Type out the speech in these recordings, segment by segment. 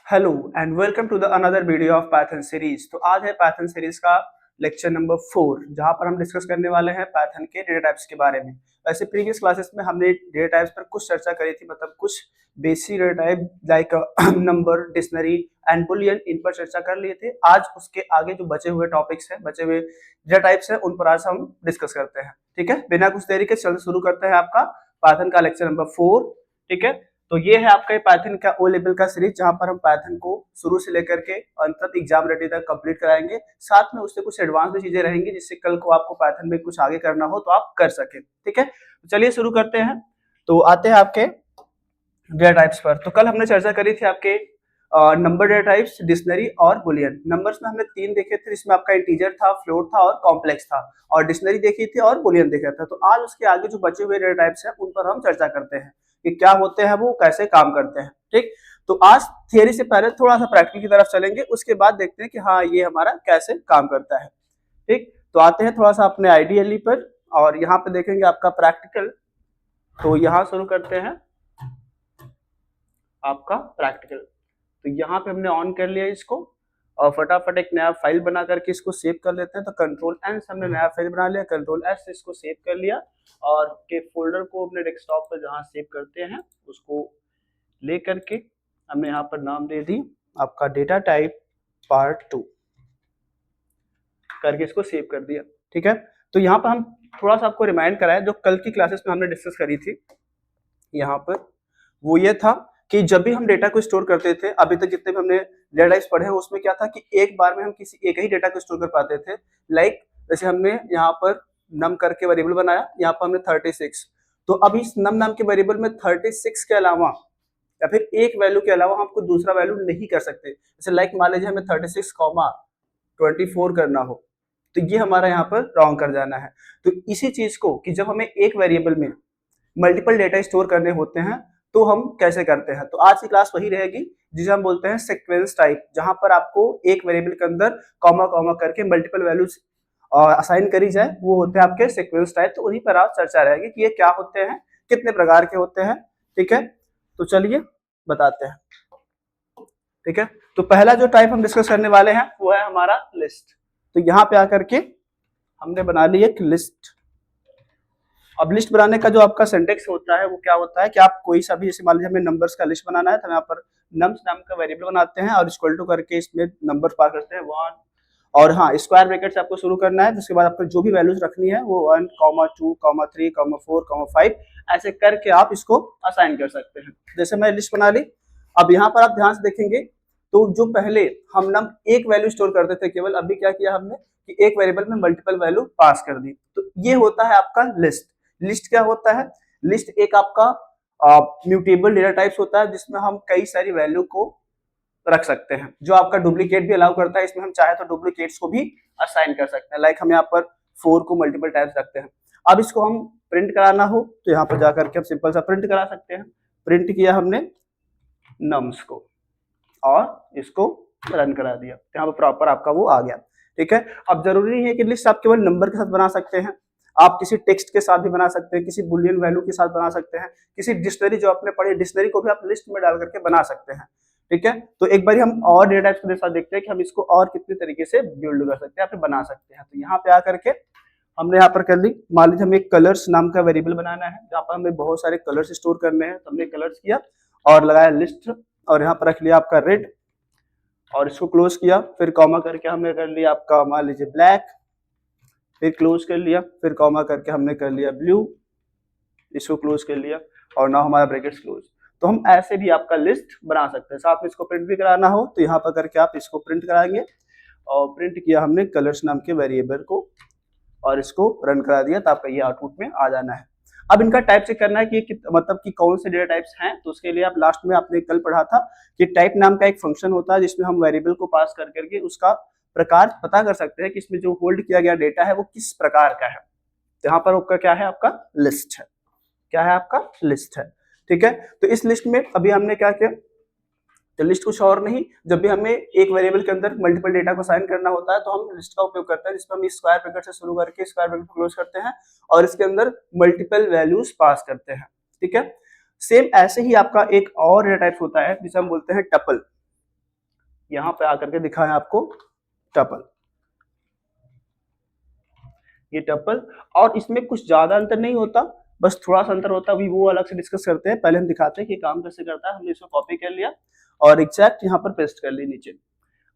Hello and welcome to the another video of Python series. तो आज है Python series का लेक्चर नंबर 4, जहां पर हम डिस्कस करने वाले हैं पाइथन के डेटा टाइप्स के बारे में। वैसे प्रीवियस क्लासेस में हमने डेटा टाइप्स पर कुछ चर्चा करी थी, मतलब कुछ basic data type like number, dictionary and boolean, इन पर चर्चा कर लिए थे। आज उसके आगे जो बचे हुए टॉपिक्स हैं, बचे हुए डेटा टाइप्स हैं, उन पर आज हम डिस्कस करते हैं। ठीक है, बिना कुछ देरी के चल शुरू करते हैं आपका पाइथन का लेक्चर नंबर 4। ठीक है, तो ये है आपका पाइथन का ओ लेवल का सीरीज, जहां पर हम पाइथन को शुरू से लेकर के अंत तक एग्जाम रेडी तक कंप्लीट कराएंगे। साथ में उससे कुछ एडवांस भी चीजें रहेंगी, जिससे कल को आपको पाइथन में कुछ आगे करना हो तो आप कर सके। ठीक है, तो चलिए शुरू करते हैं। तो आते हैं आपके डेटा टाइप्स पर। तो कल हमने चर्चा करी थी आपके नंबर डेटा टाइप्स, डिक्शनरी और बुलियन। नंबर्स में हमने 3 देखे थे, जिसमें आपका इंटीजर था, फ्लोट था और कॉम्प्लेक्स था। और डिक्शनरी देखी थी और बुलियन देखा था। तो आज उसके आगे जो बचे हुए डेटा टाइप्स हैं, उन पर हम चर्चा करते हैं कि क्या होते हैं, वो कैसे काम करते हैं। ठीक, तो आज थियरी से पहले थोड़ा सा प्रैक्टिकल की तरफ चलेंगे, उसके बाद देखते हैं कि हाँ ये हमारा कैसे काम करता है। ठीक, तो आते हैं थोड़ा सा अपने आइडियली पर, और यहाँ पे देखेंगे आपका प्रैक्टिकल। तो यहाँ शुरू करते हैं आपका प्रैक्टिकल। तो यहाँ पे हमने ऑन कर लिया इसको, और फटाफट एक नया फाइल बना करके इसको सेव कर लेते हैं। तो कंट्रोल एन से हमने नया फाइल बना लिया, कंट्रोल एस से इसको सेव कर लिया, और के फोल्डर को अपने डेस्कटॉप पर जहाँ सेव करते हैं उसको ले करके हमने यहाँ पर नाम दे दी आपका डेटा टाइप पार्ट 2 करके इसको सेव कर दिया। ठीक है, तो यहाँ पर हम थोड़ा सा आपको रिमाइंड कराएं, जो कल की क्लासेस में हमने डिस्कस करी थी यहाँ पर, वो ये था कि जब भी हम डेटा को स्टोर करते थे, अभी तक जितने भी हमने डेटा टाइप्स पढ़े हैं, उसमें क्या था कि एक बार में हम किसी एक ही डेटा को स्टोर कर पाते थे। लाइक जैसे हमने यहाँ पर नम करके वेरिएबल बनाया, यहाँ पर हमने 36। तो अब इस नम नाम के वेरिएबल में 36 के अलावा या फिर एक वैल्यू के अलावा हम कोई दूसरा वैल्यू नहीं कर सकते। जैसे लाइक मान लीजिए हमें 36,24 करना हो, तो ये हमारा यहाँ पर रॉन्ग कर जाना है। तो इसी चीज को कि जब हमें एक वेरिएबल में मल्टीपल डेटा स्टोर करने होते हैं, तो हम कैसे करते हैं। तो आज की क्लास वही रहेगी जिसे हम बोलते हैं सीक्वेंस टाइप, जहां पर आपको एक वेरिएबल के अंदर कॉमा कॉमा करके मल्टीपल वैल्यूज असाइन करी जाए, वो होते हैं आपके सीक्वेंस टाइप। तो उन्हीं पर आज चर्चा रहेगी कि ये क्या होते हैं, कितने प्रकार के होते हैं। ठीक है, तो चलिए बताते हैं। ठीक है, तो पहला जो टाइप हम डिस्कस करने वाले हैं वो है हमारा लिस्ट। तो यहाँ पे आकर के हमने बना ली एक लिस्ट। अब लिस्ट बनाने का जो आपका सिंटेक्स होता है वो क्या होता है कि आप कोई सा भी, जैसे मान लीजिए हमें नंबर्स का लिस्ट बनाना है, तो यहाँ पर नम्स नाम का वेरिएबल बनाते हैं और इक्वल टू करके इसमें नंबर पास करते हैं 1, और हाँ स्क्वायर ब्रैकेट से आपको शुरू करना है। जिसके बाद आपको जो भी वैल्यूज रखनी है वो 1, 2, 3, 4, 5 ऐसे करके आप इसको असाइन कर सकते हैं। जैसे मैं लिस्ट बना ली, अब यहाँ पर आप ध्यान से देखेंगे तो जो पहले हम नम एक वैल्यू स्टोर करते थे केवल, अभी क्या किया हमने कि एक वेरिएबल में मल्टीपल वैल्यू पास कर दी। तो ये होता है आपका लिस्ट। लिस्ट क्या होता है, लिस्ट एक आपका म्यूटेबल डेटा टाइप्स होता है, जिसमें हम कई सारी वैल्यू को रख सकते हैं, जो आपका डुप्लीकेट भी अलाउ करता है। इसमें हम चाहे तो डुप्लीकेट्स को भी असाइन कर सकते हैं। लाइक हम यहाँ पर 4 को मल्टीपल टाइप्स रखते हैं। अब इसको हम प्रिंट कराना हो तो यहाँ पर जाकर के हम सिंपल सा प्रिंट करा सकते हैं। प्रिंट किया हमने नम्स को और इसको रन करा दिया, यहाँ पर प्रॉपर आपका वो आ गया। ठीक है, अब जरूरी नहीं है कि लिस्ट आप केवल नंबर के साथ बना सकते हैं, आप किसी टेक्स्ट के साथ भी बना सकते हैं, किसी बुलियन वैल्यू के साथ बना सकते हैं, किसी डिक्शनरी जो आपने पढ़ी डिक्शनरी को भी आप लिस्ट में डाल करके बना सकते हैं। ठीक है, तो एक बार हम और डेटा टाइप्स के साथ देखते हैं कि हम इसको और कितने तरीके से बिल्ड कर सकते हैं, फिर बना सकते हैं। तो यहाँ पे आकर के हमने यहाँ पर कर ली, मान लीजिए हमें कलर्स नाम का वेरिएबल बनाना है, जहाँ पर हमें बहुत सारे कलर्स स्टोर करने हैं। तो हमने कलर्स किया और लगाया लिस्ट, और यहाँ पर रख लिया आपका रेड, और इसको क्लोज किया, फिर कॉमा करके हमने कर लिया आपका मान लीजिए ब्लैक, फिर क्लोज कर लिया, फिर कॉमा करके हमने कर लिया ब्लू, इसको क्लोज कर लिया, और नाउ हमारा ब्रैकेट्स क्लोज। तो हम ऐसे भी आपका लिस्ट बना सकते हैं। साथ में इसको प्रिंट भी कराना हो तो यहाँ पर करके आप इसको प्रिंट कराएंगे, और प्रिंट किया हमने कलर्स नाम के वेरिएबल को, और इसको रन करा दिया, तो आपका ये आउटपुट में आ जाना है। अब इनका टाइप चेक करना है कि मतलब कि कौन से डेटा टाइप्स हैं। तो उसके लिए आप लास्ट में आपने कल पढ़ा था कि टाइप नाम का एक फंक्शन होता है, जिसमें हम वेरिएबल को पास कर करके उसका प्रकार पता कर सकते हैं कि इसमें जो होल्ड किया गया डेटा है वो किस प्रकार का है। तो यहाँ पर आपका क्या है, आपका लिस्ट है। क्या है, आपका लिस्ट है। ठीक है, तो इस लिस्ट में अभी हमने क्या किया, तो लिस्ट कुछ और नहीं, जब भी हमें एक वेरिएबल के अंदर मल्टीपल डेटा को असाइन करना होता है तो हम लिस्ट का उपयोग करते हैं, जिसमें हम स्क्वायर ब्रैकेट से शुरू करके स्क्वायर ब्रैकेट को क्लोज करते हैं और इसके अंदर मल्टीपल वैल्यूज पास करते हैं। ठीक है, सेम ऐसे ही आपका एक और डेटा टाइप होता है जिसे हम बोलते हैं टपल। यहाँ पे आकर के दिखा है आपको टपल, ये टपल। और इसमें कुछ ज्यादा अंतर नहीं होता, बस थोड़ा सा अंतर होता है, अभी वो अलग से डिस्कस करते हैं। पहले हम दिखाते हैं कि काम कैसे करता है। हमने इसको कॉपी कर लिया और एग्जैक्ट यहाँ पर पेस्ट कर ली नीचे,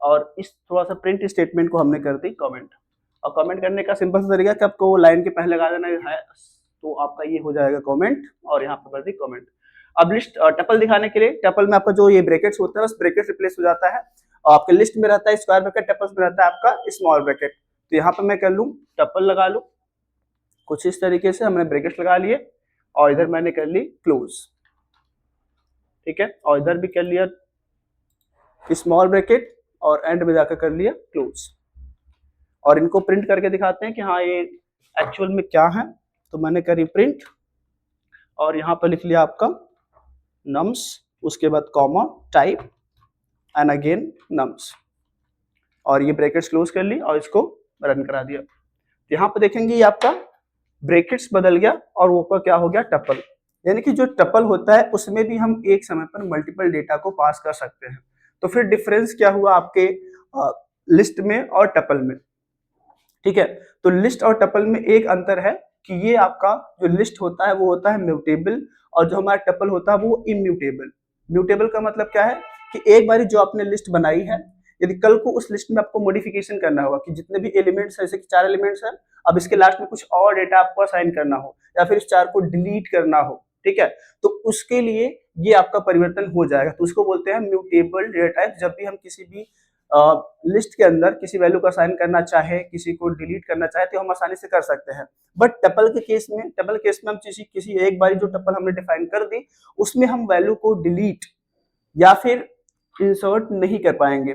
और इस थोड़ा सा प्रिंट स्टेटमेंट को हमने कर दी कमेंट। और कमेंट करने का सिंपल सा तरीका कि आपको लाइन के पहले लगा देना है, तो आपका ये हो जाएगा कमेंट, और यहाँ पर कर दी कमेंट। अब लिस्ट टपल दिखाने के लिए, टपल में आपका जो ये ब्रैकेट्स होता है बस ब्रैकेट रिप्लेस हो जाता है, और आपके लिस्ट में रहता है स्क्वायर ब्रैकेट, टपल्स में रहता है आपका स्मॉल ब्रैकेट। तो यहाँ पर मैं कर लूँ टपल लगा लूँ कुछ इस तरीके से, हमने ब्रैकेट्स लगा लिए और इधर मैंने कर ली क्लोज, ठीक है, और इधर भी कर लिया स्मॉल ब्रैकेट और एंड में जाकर कर लिया क्लोज। और इनको प्रिंट करके दिखाते हैं कि हाँ ये एक्चुअल में क्या है। तो मैंने करी प्रिंट और यहाँ पर लिख लिया आपका नम्स, उसके बाद comma type and again nums, और ये ब्रैकेट्स क्लोज कर ली और इसको रन करा दिया। यहाँ पर देखेंगे ये आपका ब्रैकेट्स बदल गया और ऊपर क्या हो गया टपल। यानी कि जो टपल होता है उसमें भी हम एक समय पर मल्टीपल डेटा को पास कर सकते हैं। तो फिर डिफरेंस क्या हुआ आपके लिस्ट में और टपल में, ठीक है। तो लिस्ट और टपल में एक अंतर है कि ये आपका जो लिस्ट होता है वो होता है म्यूटेबल, और जो हमारा टपल होता है वो इम्यूटेबल। म्यूटेबल का मतलब क्या है कि एक बार जो आपने लिस्ट बनाई है, यदि कल को उस लिस्ट में आपको मॉडिफिकेशन करना होगा कि जितने भी एलिमेंट्स है, जैसे कि 4 एलिमेंट्स हैं, अब इसके लास्ट में कुछ और डेटा आपको असाइन करना हो या फिर इस 4 को डिलीट करना हो, ठीक है, तो उसके लिए ये आपका परिवर्तन हो जाएगा। तो उसको बोलते हैं म्यूटेबल डेटा टाइप। जब भी हम किसी भी लिस्ट के अंदर किसी वैल्यू को असाइन करना चाहे, किसी को डिलीट करना चाहे, तो हम आसानी से कर सकते हैं। बट टपल के केस में हम किसी एक बार जो टपल हमने डिफाइन कर दी उसमें हम वैल्यू को डिलीट या फिर इंसर्ट नहीं कर पाएंगे,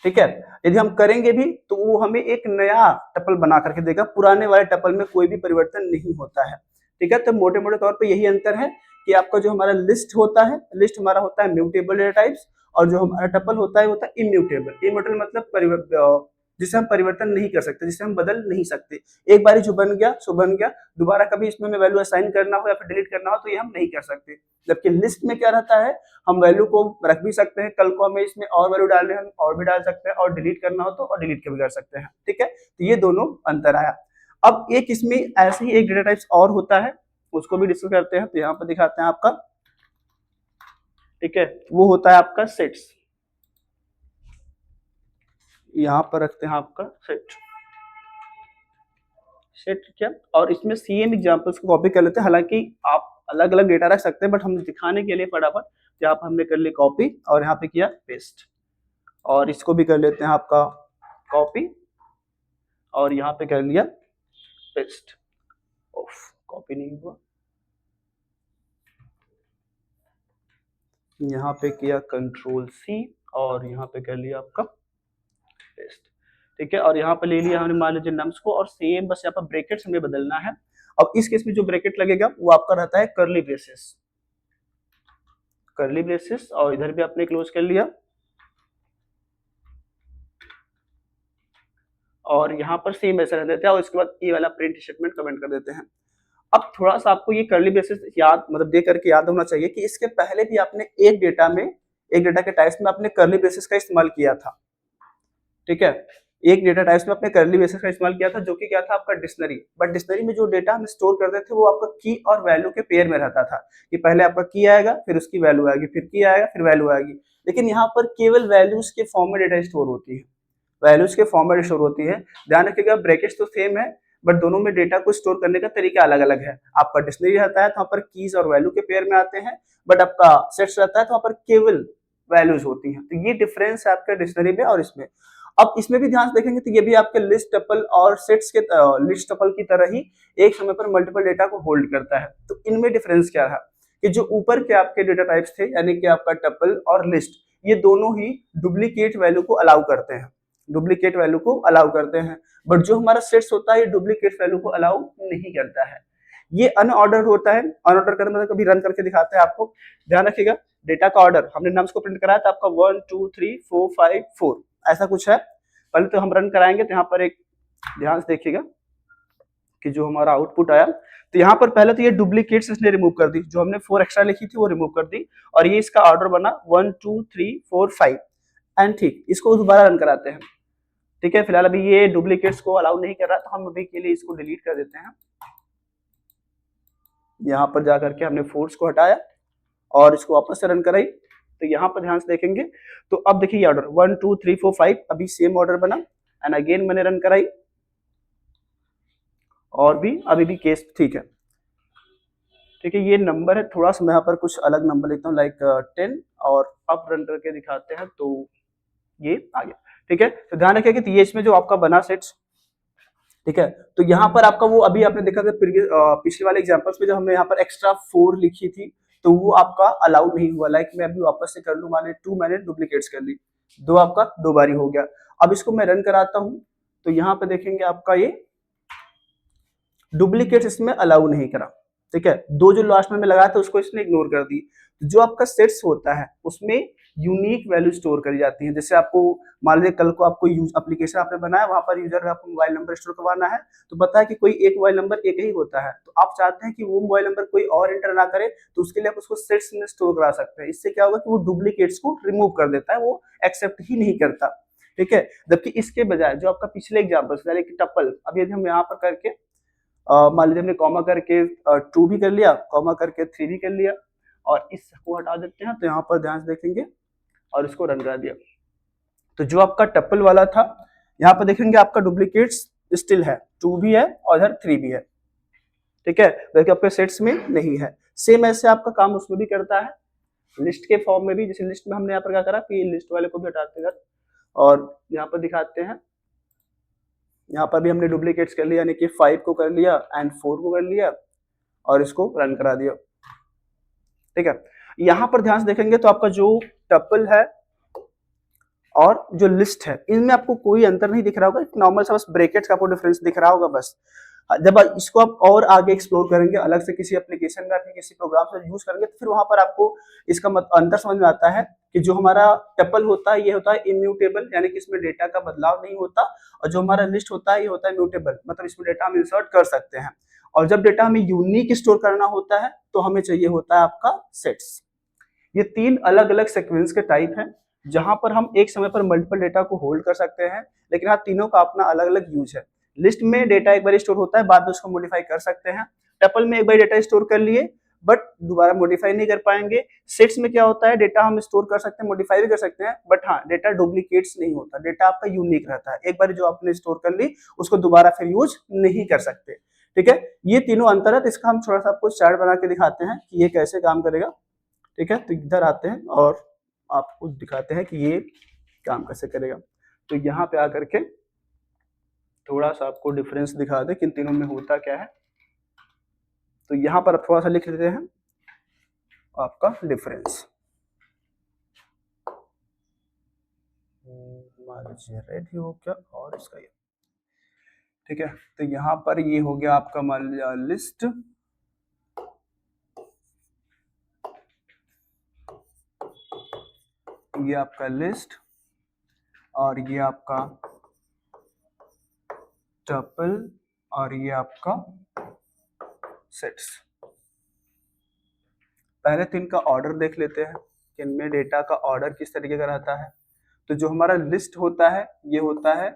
ठीक है। यदि हम करेंगे भी तो वो हमें एक नया टपल बना करके देगा, पुराने वाले टपल में कोई भी परिवर्तन नहीं होता है, ठीक है। तो मोटे मोटे तौर पे यही अंतर है कि आपका जो हमारा लिस्ट होता है, लिस्ट हमारा होता है म्यूटेबल डेटा टाइप्स, और जो हमारा टपल होता है इम्यूटेबल। इम्यूटेबल मतलब जिसे हम परिवर्तन नहीं कर सकते, जिसे हम बदल नहीं सकते। एक बार जो बन गया सो बन गया, दोबारा कभी इसमें वैल्यू असाइन करना हो या फिर डिलीट करना हो तो ये हम नहीं कर सकते। जबकि लिस्ट में क्या रहता है, हम वैल्यू को रख भी सकते हैं, कल को हमें इसमें और वैल्यू डालने हम और भी डाल सकते हैं, और डिलीट करना हो तो और डिलीट के भी कर सकते हैं, ठीक है। तो ये दोनों अंतर आया। अब एक इसमें ऐसे ही एक डेटा टाइप्स और होता है, उसको भी डिस्कस करते हैं। तो यहाँ पर दिखाते हैं आपका, ठीक है, वो होता है आपका सेट्स। यहाँ पर रखते हैं आपका सेट क्या, और इसमें सेम एग्जांपल्स को कॉपी कर लेते हैं। हालांकि आप अलग अलग डेटा रख सकते हैं, बट हम दिखाने के लिए फटाफट यहाँ पर हमने कर ली कॉपी और यहाँ पे किया पेस्ट, और इसको भी कर लेते हैं आपका कॉपी और यहाँ पे कर लिया पेस्ट। कॉपी नहीं हुआ, यहाँ पे किया कंट्रोल सी और यहाँ पे कर लिया आपका पेस्ट, ठीक है। और यहाँ पे ले लिया हमने मान लीजिए नम्स को, और सेम बस यहाँ पर ब्रैकेट्स हमें बदलना है। अब इस केस में जो ब्रैकेट लगेगा वो आपका रहता है कर्ली ब्रेसेस, और इधर भी आपने क्लोज कर लिया, और यहाँ पर सेम ऐसा रह देते हैं, और इसके बाद ये वाला प्रिंट स्टेटमेंट कमेंट कर देते हैं। अब थोड़ा सा आपको ये कर्ली ब्रेसेस याद मतलब दे करके याद होना चाहिए कि इसके पहले भी आपने एक डेटा के टाइप्स में आपने कर्ली ब्रेसेस का इस्तेमाल किया था, ठीक है। एक डेटा टाइप्स में आपने कर्ली ब्रेसेस का इस्तेमाल किया था, जो कि क्या था आपका डिक्शनरी। बट डिक्शनरी में जो डेटा हम स्टोर करते थे वो आपका की और वैल्यू के पेयर में रहता था, कि पहले आपका की आएगा, फिर उसकी वैल्यू आएगी, फिर की आएगा, फिर वैल्यू आएगी। लेकिन यहाँ पर केवल वैल्यूज के फॉर्म में डेटा स्टोर होती है, वैल्यूज के फॉर्म में स्टोर होती है। ध्यान रखिएगा ब्रैकेट्स तो सेम है, बट दोनों में डेटा को स्टोर करने का तरीका अलग अलग है। आपका डिक्शनरी रहता है तो वहाँ पर कीज और वैल्यू के पेयर में आते हैं, बट आपका सेट्स रहता है तो वहाँ पर केवल वैल्यूज होती हैं। तो ये डिफरेंस है आपके डिक्शनरी में और इसमें। अब इसमें भी ध्यान से देखेंगे तो ये भी आपके लिस्ट टपल और सेट्स के लिस्ट टपल की तरह ही एक समय पर मल्टीपल डेटा को होल्ड करता है। तो इनमें डिफरेंस क्या रहा कि जो ऊपर के आपके डेटा टाइप्स थे, यानी कि आपका टपल और लिस्ट, ये दोनों ही डुप्लीकेट वैल्यू को अलाउ करते हैं, बट जो हमारा सेट्स होता है ये डुप्लीकेट वैल्यू को अलाउ नहीं करता है। ये अनऑर्डर्ड होता है। अनऑर्डर करने मतलब कभी रन करके दिखाते हैं आपको। ध्यान रखिएगा डेटा का ऑर्डर हमने नम्स को प्रिंट कराया था आपका 1 2 3 4 5 4 ऐसा कुछ है। पहले तो हम रन कराएंगे तो यहाँ पर एक ध्यान से देखिएगा कि जो हमारा आउटपुट आया, तो यहाँ पर पहले तो ये डुप्लीकेट्स इसने रिमूव कर दी, जो हमने 4 एक्स्ट्रा लिखी थी वो रिमूव कर दी, और ये इसका ऑर्डर बना 1 2 3 4 5। एंड ठीक इसको दोबारा रन कराते हैं। ठीक है, फिलहाल अभी ये डुप्लीकेट्स को अलाउ नहीं कर रहा, तो हम अभी के लिए इसको डिलीट कर देते हैं। यहाँ पर जाकर के हमने फोर्स को हटाया और इसको वापस से रन कराई, तो यहाँ पर ध्यान से देखेंगे तो अब देखिए ऑर्डर 1 2 3 4 5 अभी सेम ऑर्डर बना एंड अगेन मैंने रन कराई और भी अभी भी केस ठीक है। ठीक है, ये नंबर है, थोड़ा सा मैं यहाँ पर कुछ अलग नंबर लिखता हूँ लाइक 10 और अब रन करके दिखाते हैं तो ये आ गया। ठीक है, तो ध्यान रखिए कि ये इसमें जो आपका बना सेट्स, ठीक है, तो यहाँ पर आपका वो अभी आपने देखा था पिछले वाले एग्जांपल्स में जब हमने यहाँ पर एक्स्ट्रा 4 लिखी थी तो वो आपका अलाउड नहीं हुआ। लाइक मैं अभी वापस से कर लूँ, मान 2 मैंने डुप्लीकेट्स कर ली, 2 आपका 2 बारी हो गया। अब इसको मैं रन कराता हूँ तो यहाँ पे देखेंगे आपका ये डुप्लीकेट्स इसमें अलाउ नहीं करा। ठीक है, 2 जो लास्ट में लगाया था उसको इसने इग्नोर कर दी। जो आपका सेट्स होता है उसमें यूनिक वैल्यू स्टोर करी जाती है। जैसे आपको मान लीजिए कल को आपको एप्लीकेशन आपने बनाया, वहां पर यूजर का आपको मोबाइल नंबर स्टोर करवाना है, तो पता है कि कोई एक मोबाइल नंबर एक ही होता है, तो आप चाहते हैं कि वो मोबाइल नंबर कोई और एंटर ना करे, तो उसके लिए आप उसको सेट्स में स्टोर करा सकते हैं। इससे क्या होगा कि वो डुप्लीकेट्स को रिमूव कर देता है, वो एक्सेप्ट ही नहीं करता। ठीक है, जबकि इसके बजाय जो आपका पिछले एग्जाम्पल टप्पल, अब यदि हम यहाँ पर करके मान लीजिए हमने कॉमा करके 2 भी कर लिया, कॉमा करके 3 भी कर लिया और इसको हटा देते हैं, तो यहाँ पर ध्यान से देखेंगे और इसको रन करा दिया, तो जो आपका टप्पल वाला था यहाँ पर देखेंगे आपका डुप्लीकेट्स स्टिल है, 2 भी है और इधर 3 भी है। ठीक है, बल्कि आपके सेट्स में नहीं है। सेम ऐसे आपका काम उसमें भी करता है, लिस्ट के फॉर्म में भी। जैसे लिस्ट में हमने यहाँ पर क्या करा कि लिस्ट वाले को भी हटाते हैं और यहाँ पर दिखाते हैं, यहाँ पर भी हमने डुप्लीकेट्स कर लिया, यानी कि 5 को कर लिया एंड 4 को कर लिया और इसको रन करा दिया। ठीक है, यहाँ पर ध्यान से देखेंगे तो आपका जो टपल है और जो लिस्ट है इनमें आपको कोई अंतर नहीं दिख रहा होगा, नॉर्मल सा बस ब्रैकेट्स का आपको डिफरेंस दिख रहा होगा बस। जब इसको आप और आगे एक्सप्लोर करेंगे अलग से किसी एप्लीकेशन में या किसी प्रोग्राम से यूज करेंगे, तो फिर वहां पर आपको इसका अंतर समझ में आता है कि जो हमारा टपल होता है ये होता है इम्यूटेबल, यानी कि इसमें डेटा का बदलाव नहीं होता, और जो हमारा लिस्ट होता है ये होता है म्यूटेबल, मतलब इसमें डेटा हम इंसर्ट कर सकते हैं। और जब डेटा हमें यूनिक स्टोर करना होता है तो हमें चाहिए होता है आपका सेट्स। ये 3 अलग अलग सीक्वेंस के टाइप हैं जहां पर हम एक समय पर मल्टीपल डेटा को होल्ड कर सकते हैं, लेकिन हाँ तीनों का अपना अलग अलग यूज है। लिस्ट में डेटा एक बार स्टोर होता है, बाद में उसको मॉडिफाई कर सकते हैं। टपल में एक बार डेटा स्टोर कर लिए बट दोबारा मॉडिफाई नहीं कर पाएंगे। सेट्स में क्या होता है, डेटा हम स्टोर कर सकते हैं, मॉडिफाई भी कर सकते हैं, बट हाँ डेटा डुप्लीकेट्स नहीं होता, डेटा आपका यूनिक रहता है। एक बार जो आपने स्टोर कर ली उसको दोबारा फिर यूज नहीं कर सकते। ठीक है, ये तीनों अंतर है, तो इसका हम थोड़ा सा आपको चार्ट बना के दिखाते हैं कि ये कैसे काम करेगा। ठीक है, तो इधर आते हैं और आपको दिखाते हैं कि ये काम कैसे करेगा। तो यहाँ पे आकर के थोड़ा सा आपको डिफरेंस दिखा दे कि इन तीनों में होता क्या है। तो यहाँ पर थोड़ा सा लिख लेते हैं आपका डिफरेंस, रेड ही हो क्या और इसका ये। ठीक है, तो यहाँ पर ये हो गया आपका मान लिया लिस्ट, ये आपका लिस्ट और ये आपका टपल और ये आपका सेट्स। पहले 3 का ऑर्डर देख लेते हैं कि इनमें डेटा का ऑर्डर किस तरीके का रहता है। तो जो हमारा लिस्ट होता है ये होता है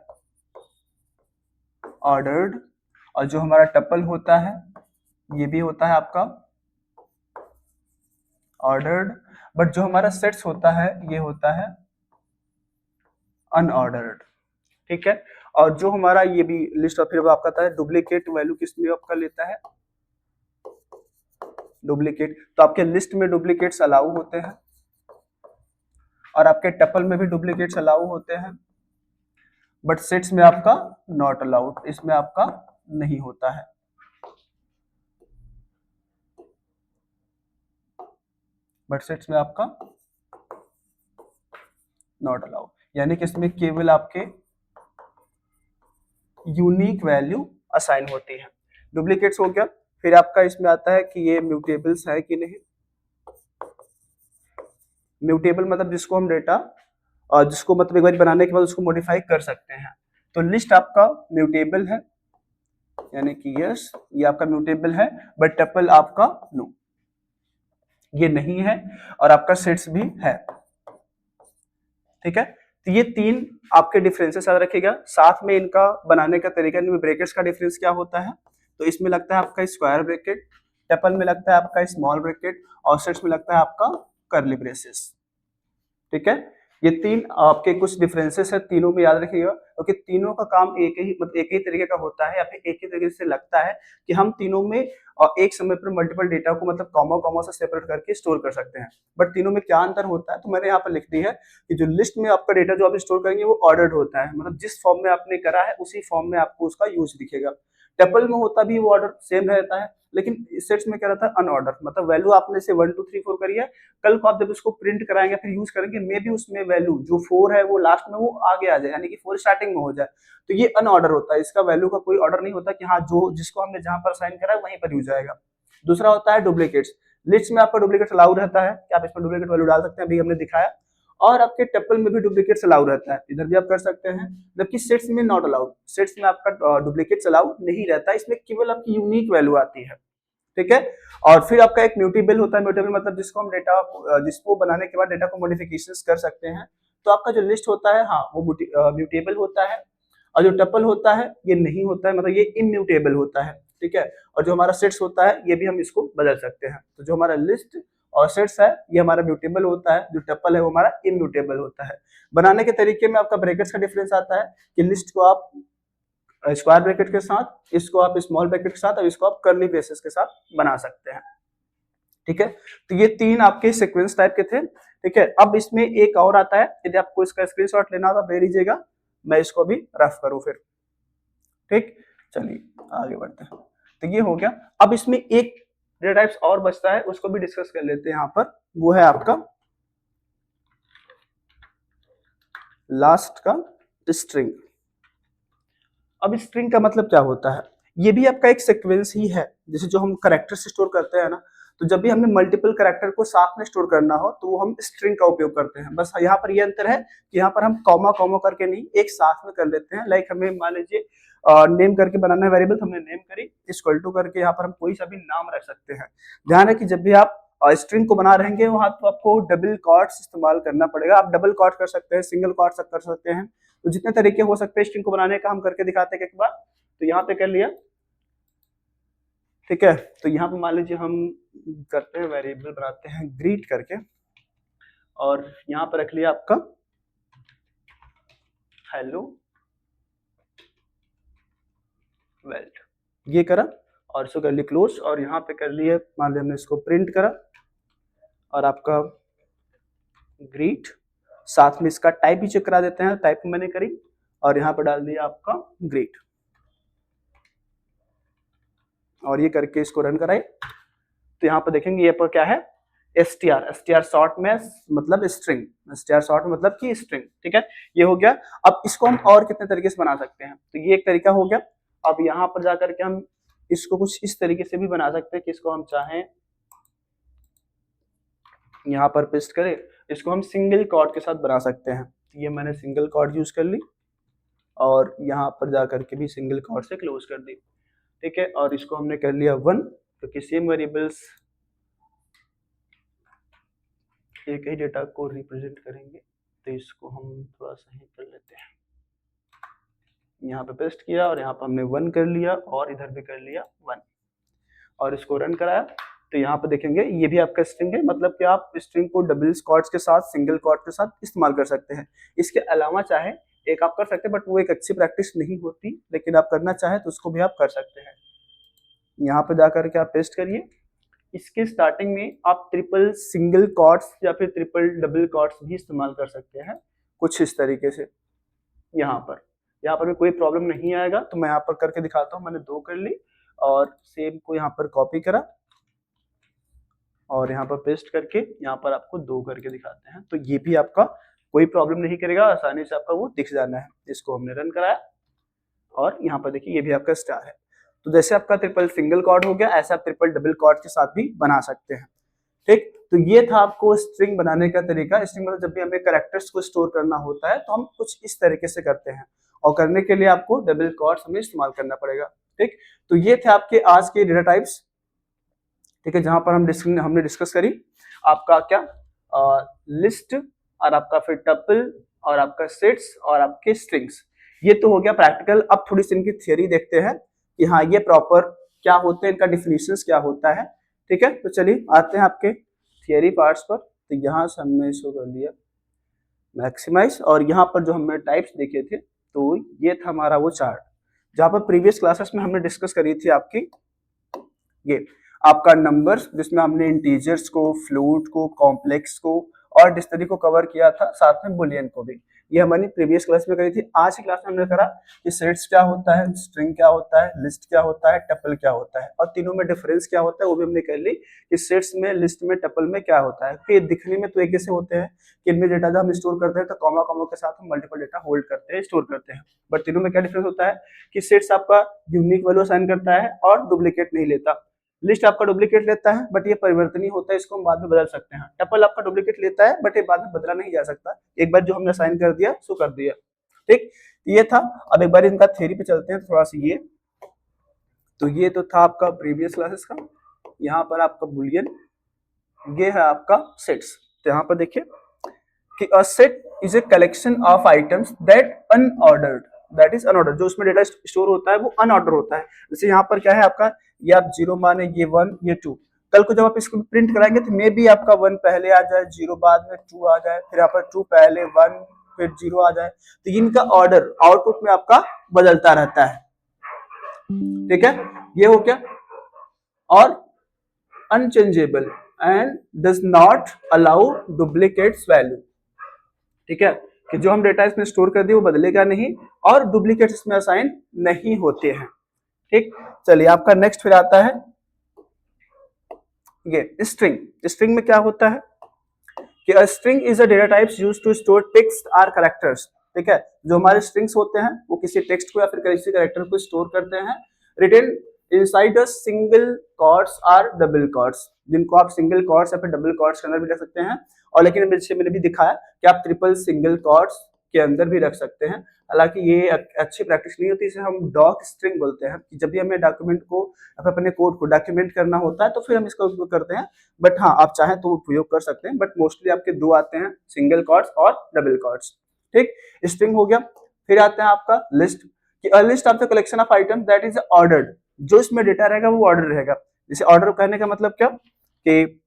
ऑर्डर्ड, और जो हमारा टपल होता है ये भी होता है आपका ऑर्डर्ड, बट जो हमारा सेट्स होता है ये होता है अनऑर्डर्ड। ठीक है, और जो हमारा ये भी लिस्ट और फिर आपका आता है डुप्लीकेट वैल्यू किस लिए आपका लेता है डुप्लीकेट, तो आपके लिस्ट में डुप्लीकेट्स अलाउ होते हैं और आपके टपल में भी डुप्लीकेट्स अलाउ होते हैं, बट सेट्स में आपका नॉट अलाउड, इसमें आपका नहीं होता है। बट सेट्स में आपका नॉट अलाउड, यानी कि इसमें केवल आपके यूनिक वैल्यू असाइन होती है। डुप्लीकेट्स हो गया, फिर आपका इसमें आता है कि ये म्यूटेबल्स है कि नहीं। म्यूटेबल मतलब जिसको हम डेटा और जिसको मतलब एक बार बनाने के बाद उसको मॉडिफाई कर सकते हैं। तो लिस्ट आपका म्यूटेबल है, यानी कि यस ये आपका म्यूटेबल है, बट टपल आपका नो ये नहीं है, और आपका सेट्स भी है। ठीक है, तो ये 3 आपके डिफरेंसेस याद रखिएगा। साथ में इनका बनाने का तरीका, इनमें ब्रैकेट्स का डिफरेंस क्या होता है। तो इसमें लगता है आपका स्क्वायर ब्रैकेट, टपल में लगता है आपका स्मॉल ब्रैकेट और सेट्स में लगता है आपका कर्ली ब्रेसेस। ठीक है, ये 3 आपके कुछ डिफरेंसेस है, तीनों में याद रखिएगा, क्योंकि तीनों का काम एक ही मतलब एक ही तरीके का होता है या फिर एक ही तरीके से लगता है कि हम तीनों में एक समय पर मल्टीपल डेटा को मतलब कॉमा कॉमा से सेपरेट करके स्टोर कर सकते हैं। बट तीनों में क्या अंतर होता है, तो मैंने यहाँ पर लिख दी है कि जो लिस्ट में आपका डेटा जो आप स्टोर करेंगे वो ऑर्डर्ड होता है, मतलब जिस फॉर्म में आपने करा है उसी फॉर्म में आपको उसका यूज दिखेगा। टपल में होता भी वो ऑर्डर सेम रहता है, लेकिन सेट्स में क्या रहता है अनऑर्डर, मतलब वैल्यू आपने से 1 2 3 4 करी है, कल को आप जब इसको प्रिंट कराएंगे फिर यूज करेंगे, मे बी उसमें वैल्यू जो 4 है वो लास्ट में वो आगे आ जाए, यानी कि 4 स्टार्टिंग में हो जाए, तो ये अनऑर्डर होता है। इसका वैल्यू का कोई ऑर्डर नहीं होता कि हाँ जो जिसको हमने जहां पर साइन करा है वहीं पर यूज आएगा। दूसरा होता है डुप्लीकेट्स। लिस्ट में आपका डुप्लीकेट अलाउ रहता है कि आप इसमें डुप्लीकेट वैल्यू डाल सकते हैं, अभी हमने दिखाया, और आपके टपल में भी डुप्लीकेट्स अलाउ रहता है, इधर भी आप कर सकते हैं, जबकि सेट्स में नॉट अलाउड। सेट्स में आपका डुप्लीकेट्स अलाउ नहीं रहता, इसमें केवल आपकी यूनिक वैल्यू आती है। ठीक है, और फिर आपका एक म्यूटेबल होता है। म्यूटेबल मतलब जिसको हम डेटा जिसको बनाने के बाद डेटा को मॉडिफिकेशंस कर सकते हैं। तो आपका जो लिस्ट होता है हाँ वो म्यूटेबल होता है, और जो टपल होता है ये नहीं होता है, मतलब ये इम्यूटेबल होता है। ठीक है, और जो हमारा सेट्स होता है ये भी हम इसको बदल सकते हैं। तो जो हमारा लिस्ट और सेट्स है ये हमारा म्यूटेबल होता है, जो टपल है वो हमारा इम्यूटेबल होता है। बनाने के तरीके में आपका ब्रैकेट्स का डिफरेंस आता है कि लिस्ट को आप स्क्वायर ब्रैकेट के साथ, इसको आप स्मॉल ब्रैकेट के साथ, और इसको आप कर्ली ब्रेसेस के साथ बना सकते हैं। ठीक है, तो ये 3 आपके सीक्वेंस टाइप के थे। ठीक है, अब इसमें एक और आता है, यदि आपको इसका स्क्रीनशॉट लेना हो तो ले लीजिएगा, मैं इसको भी रफ करूं फिर। ठीक, चलिए आगे बढ़ते हैं। तो ये हो गया। अब इसमें एक डेटा टाइप्स और बचता है, उसको भी डिस्कस कर लेते हैं यहाँ पर, वो है आपका लास्ट का स्ट्रिंग। अब स्ट्रिंग का मतलब क्या होता है, ये भी आपका एक सीक्वेंस ही है, जैसे जो हम कैरेक्टर से स्टोर करते हैं ना, तो जब भी हमें मल्टीपल कैरेक्टर को साथ में स्टोर करना हो तो वो हम स्ट्रिंग का उपयोग करते हैं। बस यहाँ पर ये अंतर है कि यहाँ पर हम कॉमा कॉमा करके नहीं एक साथ में कर लेते हैं। लाइक हमें मान लीजिए नेम करके बनाना है वेरिएबल, हमने नेम करी, इक्वल टू करके यहाँ पर हम कोई सा भी नाम रख सकते हैं। ध्यान है कि जब भी आप स्ट्रिंग को बना रहेंगे वहां तो आपको डबल कॉट्स इस्तेमाल करना पड़ेगा। आप डबल कॉट कर सकते हैं, सिंगल कॉट कर सकते हैं, तो जितने तरीके हो सकते हैं स्ट्रिंग को बनाने का हम करके दिखाते हैं एक बार। तो यहाँ पे कर लिया, ठीक है, तो यहाँ पे मान लीजिए हम करते हैं वेरिएबल बनाते हैं ग्रीट करके, और यहाँ पर रख लिया आपका हेलो वर्ल्ड, ये करा और इसको कर लिया क्लोज, और यहाँ पे कर लिया मान लिया हमने इसको प्रिंट करा, और आपका ग्रीट, साथ में इसका टाइप भी चेक करा देते हैं, टाइप मैंने करी और यहाँ पर डाल दिया आपका ग्रीट, और ये करके इसको रन कराए। तो यहाँ पर देखेंगे ये पर क्या है str शॉर्ट में मतलब स्ट्रिंग, str शॉर्ट मतलब कि स्ट्रिंग। ठीक है, ये हो गया। अब इसको हम और कितने तरीके से बना सकते हैं, तो ये एक तरीका हो गया। अब यहाँ पर जाकर के हम इसको कुछ इस तरीके से भी बना सकते हैं कि इसको हम चाहें यहाँ पर पेस्ट करें, इसको हम सिंगल कॉर्ड के साथ बना सकते हैं। ये मैंने सिंगल कॉर्ड यूज कर ली और यहाँ पर जाकर के भी सिंगल कॉर्ड से क्लोज कर दी। ठीक है, और इसको हमने कर लिया 1, क्योंकि सेम वेरिएबल्स एक ही डेटा को रिप्रेजेंट करेंगे, तो इसको हम थोड़ा सा ही कर लेते हैं। यहाँ पे पेस्ट किया और यहाँ पे हमने 1 कर लिया और इधर भी कर लिया 1, और इसको रन कराया। तो यहाँ पे देखेंगे ये भी आपका स्ट्रिंग है, मतलब कि आप स्ट्रिंग को डबल कॉर्ड्स के साथ, सिंगल कॉर्ड के साथ इस्तेमाल कर सकते हैं। इसके अलावा चाहे एक आप कर सकते हैं, बट वो एक अच्छी प्रैक्टिस नहीं होती, लेकिन आप करना चाहे तो उसको भी आप कर सकते हैं। यहाँ पे जाकर के आप पेस्ट करिए। इसके स्टार्टिंग में आप ट्रिपल सिंगल कॉर्ड्स या फिर ट्रिपल डबल कॉर्ड्स भी इस्तेमाल कर सकते हैं, कुछ इस तरीके से। यहाँ पर भी कोई प्रॉब्लम नहीं आएगा। तो मैं यहाँ पर करके दिखाता हूँ, मैंने 2 कर ली और सेम को यहाँ पर कॉपी करा और यहाँ पर पेस्ट करके यहाँ पर आपको 2 करके दिखाते हैं। तो ये भी आपका कोई प्रॉब्लम नहीं करेगा, आसानी से आपका वो दिख जाना है। इसको हमने रन कराया और यहाँ पर देखिए ये भी आपका स्टार है। तो जैसे आपका ट्रिपल सिंगल कॉर्ड हो गया, ऐसे आप ट्रिपल डबल कॉर्ड के साथ भी बना सकते हैं। ठीक, तो ये था आपको स्ट्रिंग बनाने का तरीका। स्ट्रिंग मतलब जब भी हमें कैरेक्टर्स को स्टोर करना होता है तो हम कुछ इस तरीके से करते हैं, और करने के लिए आपको डबल कॉर्ड्स हमें इस्तेमाल करना पड़ेगा। ठीक, तो ये थे आपके आज के डेटा टाइप्स। ठीक है, जहां पर हमने डिस्कस करी आपका क्या लिस्ट और आपका फिर टपल और आपका सेट्स और आपके स्ट्रिंग्स। ये तो हो गया प्रैक्टिकल। अब थोड़ी सी इनकी थियरी देखते हैं कि हाँ ये प्रॉपर क्या होते हैं, इनका डिफिनीशंस क्या होता है। ठीक है, तो चलिए आते हैं आपके थियरी पार्ट्स पर। तो यहाँ से हमने इसको कर लिया मैक्सिमाइज, और यहाँ पर जो हमने टाइप्स देखे थे तो ये था हमारा वो चार्ट जहाँ पर प्रीवियस क्लासेस में हमने डिस्कस करी थी आपकी ये आपका नंबर्स, जिसमें हमने इंटीजर्स को, फ्लोट को, कॉम्प्लेक्स को और डिक्शनरी को कवर किया था, साथ में बुलियन को भी। ये हमारी प्रीवियस क्लास में करी थी। आज की क्लास में हमने करा कि सेट्स क्या होता है, स्ट्रिंग क्या होता है, लिस्ट क्या होता है, टपल क्या होता है, और तीनों में डिफरेंस क्या होता है वो भी हमने कर ली कि सेट्स में, लिस्ट में, टपल में क्या होता है। कि दिखने में तो एक जैसे होते हैं कि इनमें डेटा जब हम स्टोर करते हैं तो कॉमा कॉमा के साथ हम मल्टीपल डेटा होल्ड करते हैं, स्टोर करते हैं, बट तीनों में क्या डिफरेंस होता है कि सेट्स आपका यूनिक वैल्यू असाइन करता है और डुप्लीकेट नहीं लेता। लिस्ट आपका डुप्लीकेट लेता है बट ये परिवर्तनीय होता है, इसको हम बाद में बदल सकते हैं। टपल आपका डुप्लीकेट लेता है बट ये बाद में बदला नहीं जा सकता, एक बार जो हमने असाइन कर दिया सो कर दिया। ठीक, ये था। अब एक बार इनका थ्योरी पे चलते हैं थोड़ा सा। ये तो ये तो था आपका प्रीवियस क्लासेस का। यहाँ पर आपका बुलियन, ये है आपका सेट्स। तो यहाँ पर देखिए कि a set is a collection of items that unordered, that is unordered, जो उसमें डेटा स्टोर होता है वो अनऑर्डर होता है। जैसे यहाँ पर क्या है आपका, ये आप 0 माने, ये 1, ये 2। कल को जब आप इसको प्रिंट कराएंगे तो मे बी आपका 1 पहले आ जाए, 0 बाद में 2 आ जाए, फिर यहाँ पर 2 पहले 1 फिर 0 आ जाए। तो इनका ऑर्डर आउटपुट में आपका बदलता रहता है। ठीक है, ये हो क्या। और unchangeable and does not allow duplicates value. ठीक है, कि जो हम डेटा इसमें स्टोर कर दिए वो बदलेगा नहीं और डुप्लीकेट्स इसमें असाइन नहीं होते हैं। ठीक, चलिए आपका नेक्स्ट फिर आता है ये स्ट्रिंग। स्ट्रिंग में क्या होता है कि a string is a data types used to store text और कैरेक्टर्स। ठीक है, जो हमारे स्ट्रिंग्स होते हैं वो किसी टेक्स्ट को या फिर किसी कैरेक्टर को स्टोर करते हैं, written inside a single quotes और डबल क्वोट्स, जिनको आप सिंगल क्वोट्स या फिर डबल क्वोट्स के अंदर भी रख सकते हैं। और लेकिन मैंने भी दिखाया कि आप ट्रिपल सिंगल क्वोट्स के अंदर भी रख सकते हैं। हालांकि ये अच्छी प्रैक्टिस नहीं होती, इसे हम डॉक स्ट्रिंग बोलते हैं कि जब भी हमें डॉक्यूमेंट को अपने कोड को डॉक्यूमेंट करना होता है तो फिर हम इसका उपयोग करते हैं। बट हाँ, आप चाहें तो उपयोग कर सकते हैं, बट मोस्टली आपके दो आते हैं, सिंगल क्वोट्स और डबल क्वोट्स। ठीक, स्ट्रिंग हो गया। फिर आता है आपका लिस्ट, कि a list of the collection of item that is ordered, जो इसमें डेटा रहेगा वो ऑर्डर रहेगा। जैसे ऑर्डर कहने का मतलब क्या कि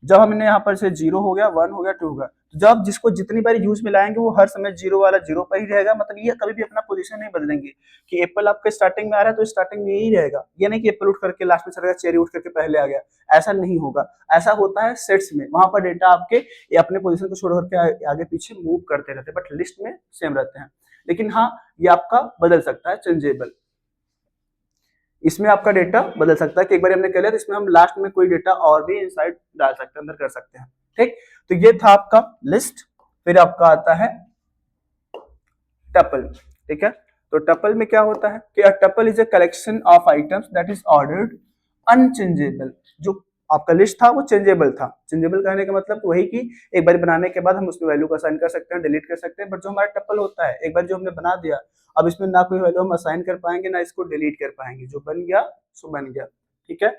जब हमने यहाँ पर से 0 हो गया, 1 हो गया, 2 हो गया, तो जब जिसको जितनी बार यूज में लाएंगे वो हर समय 0 वाला 0 पर ही रहेगा। मतलब ये कभी भी अपना पोजीशन नहीं बदलेंगे कि एप्पल आपके स्टार्टिंग में आ रहा है तो स्टार्टिंग में यही रहेगा। ये नहीं कि एप्पल उठ करके लास्ट में चला गया, चेरी उठ करके पहले आ गया, ऐसा नहीं होगा। ऐसा होता है सेट्स में, वहां पर डेटा आपके ये अपने पोजीशन को छोड़ करके आगे पीछे मूव करते रहते हैं, बट लिस्ट में सेम रहते हैं। लेकिन हाँ, ये आपका बदल सकता है, चेंजेबल। इसमें आपका डेटा बदल सकता है कि एक बार हमने कर लिया तो इसमें हम लास्ट में कोई डेटा और भी इनसाइड डाल सकते हैं, अंदर कर सकते हैं। ठीक, तो ये था आपका लिस्ट। फिर आपका आता है टपल। ठीक है, तो टपल में क्या होता है कि tuple is a collection of items that is ordered unchangeable. जो आपका लिस्ट था वो चेंजेबल था। चेंजेबल कहने का मतलब वही कि एक बार बनाने के बाद हम उसमें वैल्यू को असाइन कर सकते हैं, डिलीट कर सकते हैं। बट जो हमारा टपल होता है, एक बार जो हमने बना दिया, अब इसमें ना कोई वैल्यू हम असाइन कर पाएंगे ना इसको डिलीट कर पाएंगे, जो बन गया सो बन गया। ठीक है,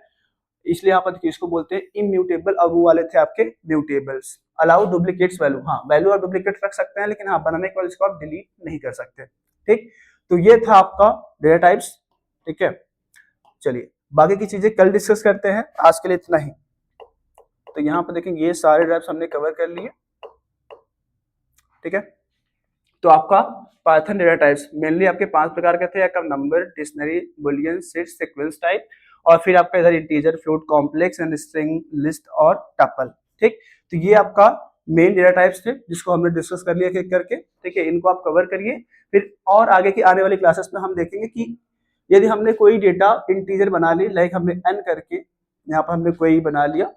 इसलिए यहाँ पर देखिए इसको बोलते हैं इम्यूटेबल। अब वो वाले थे आपके म्यूटेबल्स। अलाउ डुप्लीकेट्स वैल्यू, हाँ वैल्यू और डुप्लीकेट रख सकते हैं, लेकिन हाँ बनाने के बाद इसको आप डिलीट नहीं कर सकते। ठीक, तो ये था आपका डेटा टाइप्स। ठीक है, चलिए बाकी की चीजें कल डिस्कस करते हैं, आज के लिए इतना ही। तो यहाँ पर देखेंगे ये सारे टाइप्स हमने कवर कर लिए। ठीक है, तो आपका पाइथन डेटा टाइप्स मेनली आपके 5 प्रकार के थे, आपका number, dictionary, Boolean, set, sequence type, और फिर आपका इधर integer, float, complex and string, list और टपल। ठीक, तो ये आपका मेन डेटा टाइप्स थे जिसको हमने डिस्कस कर लिया एक करके। ठीक है, इनको आप कवर करिए। फिर और आगे की आने वाली क्लासेस में हम देखेंगे कि यदि हमने कोई डेटा इंटीजर बना ली, लाइक हमने n करके यहाँ पर हमने कोई बना लिया,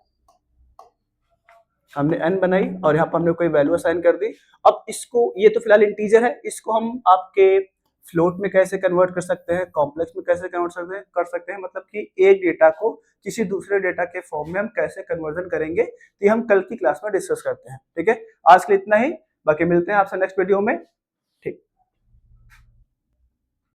हमने n बनाई और यहाँ पर हमने कोई वैल्यू असाइन कर दी। अब इसको, ये तो फिलहाल इंटीजर है, इसको हम आपके फ्लोट में कैसे कन्वर्ट कर सकते हैं, कॉम्प्लेक्स में कैसे कन्वर्ट कर सकते हैं, मतलब कि एक डेटा को किसी दूसरे डेटा के फॉर्म में हम कैसे कन्वर्जन करेंगे, तो हम कल की क्लास में डिस्कस करते हैं। ठीक है, आज के लिए इतना ही, बाकी मिलते हैं आपसे नेक्स्ट वीडियो में।